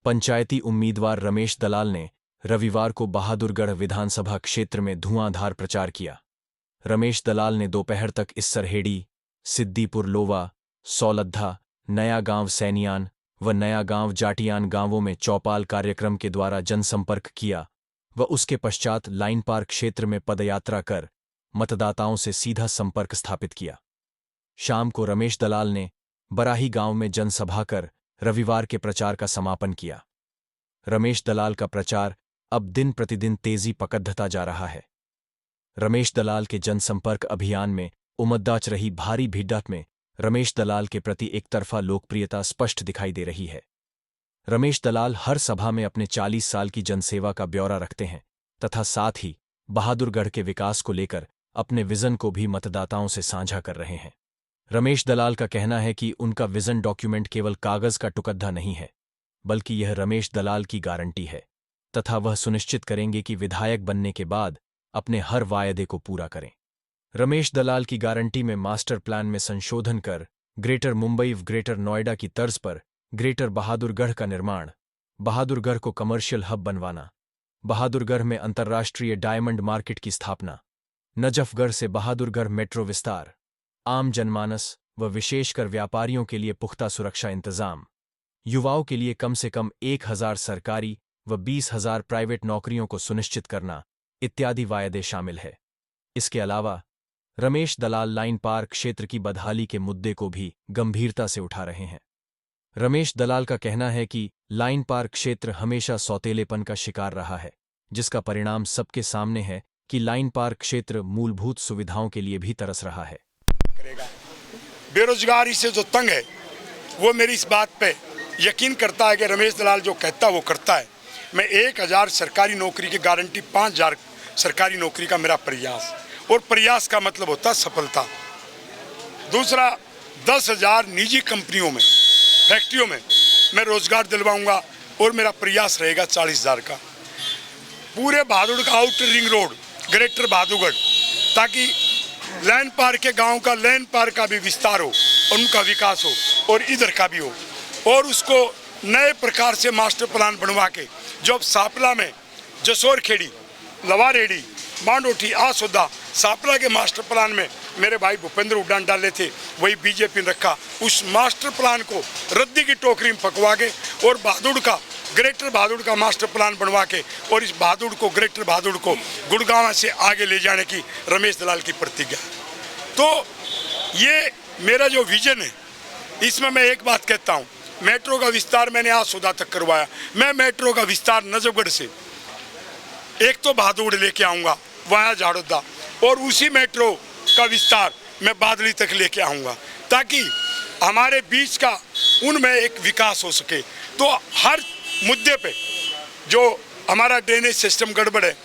पंचायती उम्मीदवार रमेश दलाल ने रविवार को बहादुरगढ़ विधानसभा क्षेत्र में धुआंधार प्रचार किया। रमेश दलाल ने दोपहर तक इस सरहेड़ी, सिद्दीपुर लोवा, सौलद्धा, नया गांव सैनियान व नया गांव जाटियान गांवों में चौपाल कार्यक्रम के द्वारा जनसंपर्क किया व उसके पश्चात लाइन पार्क क्षेत्र में पदयात्रा कर मतदाताओं से सीधा संपर्क स्थापित किया। शाम को रमेश दलाल ने बराही गांव में जनसभा कर रविवार के प्रचार का समापन किया। रमेश दलाल का प्रचार अब दिन प्रतिदिन तेजी पकड़ता जा रहा है। रमेश दलाल के जनसंपर्क अभियान में उमद्दाच रही भारी भीड़ में रमेश दलाल के प्रति एकतरफा लोकप्रियता स्पष्ट दिखाई दे रही है। रमेश दलाल हर सभा में अपने 40 साल की जनसेवा का ब्यौरा रखते हैं तथा साथ ही बहादुरगढ़ के विकास को लेकर अपने विजन को भी मतदाताओं से साझा कर रहे हैं। रमेश दलाल का कहना है कि उनका विजन डॉक्यूमेंट केवल कागज का टुकड़ा नहीं है, बल्कि यह रमेश दलाल की गारंटी है तथा वह सुनिश्चित करेंगे कि विधायक बनने के बाद अपने हर वायदे को पूरा करें। रमेश दलाल की गारंटी में मास्टर प्लान में संशोधन कर ग्रेटर मुंबई व ग्रेटर नोएडा की तर्ज पर ग्रेटर बहादुरगढ़ का निर्माण, बहादुरगढ़ को कमर्शियल हब बनवाना, बहादुरगढ़ में अंतर्राष्ट्रीय डायमंड मार्केट की स्थापना, नजफगढ़ से बहादुरगढ़ मेट्रो विस्तार, आम जनमानस व विशेषकर व्यापारियों के लिए पुख्ता सुरक्षा इंतजाम, युवाओं के लिए कम से कम 1000 सरकारी व 20,000 प्राइवेट नौकरियों को सुनिश्चित करना इत्यादि वायदे शामिल है। इसके अलावा रमेश दलाल लाइन पार्क क्षेत्र की बदहाली के मुद्दे को भी गंभीरता से उठा रहे हैं। रमेश दलाल का कहना है कि लाइन पार्क क्षेत्र हमेशा सौतेलेपन का शिकार रहा है, जिसका परिणाम सबके सामने है कि लाइन पार्क क्षेत्र मूलभूत सुविधाओं के लिए भी तरस रहा है। बेरोजगारी से जो तंग है वो मेरी इस बात पे यकीन करता है कि रमेश दलाल जो कहता है वो करता है। मैं 1000 सरकारी नौकरी की गारंटी, 5000 सरकारी नौकरी का मेरा प्रयास, और प्रयास का मतलब होता है सफलता। दूसरा, 10,000 निजी कंपनियों में, फैक्ट्रियों में मैं रोजगार दिलवाऊंगा और मेरा प्रयास रहेगा 40,000 का। पूरे बहादुरगढ़ का outer ring road, greater Bahadurgarh, ताकि लैंड पार्क के गांव का लैंड पार्क का भी विस्तार हो, उनका विकास हो और इधर का भी हो, और उसको नए प्रकार से मास्टर प्लान बनवा के, जो अब सापला में जसोर खेड़ी, लवारेडी, मांडोठी, आसोदा, सापला के मास्टर प्लान में मेरे भाई भूपेंद्र उड्डान डाले थे, वही बीजेपी ने रखा। उस मास्टर प्लान को रद्दी की टोकरी में पकवा के और बहादुर का, ग्रेटर बहादुर का मास्टर प्लान बनवा के और इस बहादुर को, ग्रेटर बहादुर को गुड़गांव से आगे ले जाने की रमेश दलाल की प्रतिज्ञा है। तो ये मेरा जो विजन है, इसमें मैं एक बात कहता हूँ, मेट्रो का विस्तार मैंने आसोदा तक करवाया। मैं मेट्रो का विस्तार नजफगढ़ से एक तो बहादुर लेके आऊँगा वाया झाड़ोदा, और उसी मेट्रो का विस्तार मैं बादली तक लेके आऊँगा, ताकि हमारे बीच का उनमें एक विकास हो सके। तो हर मुद्दे पे जो हमारा ड्रेनेज सिस्टम गड़बड़ है,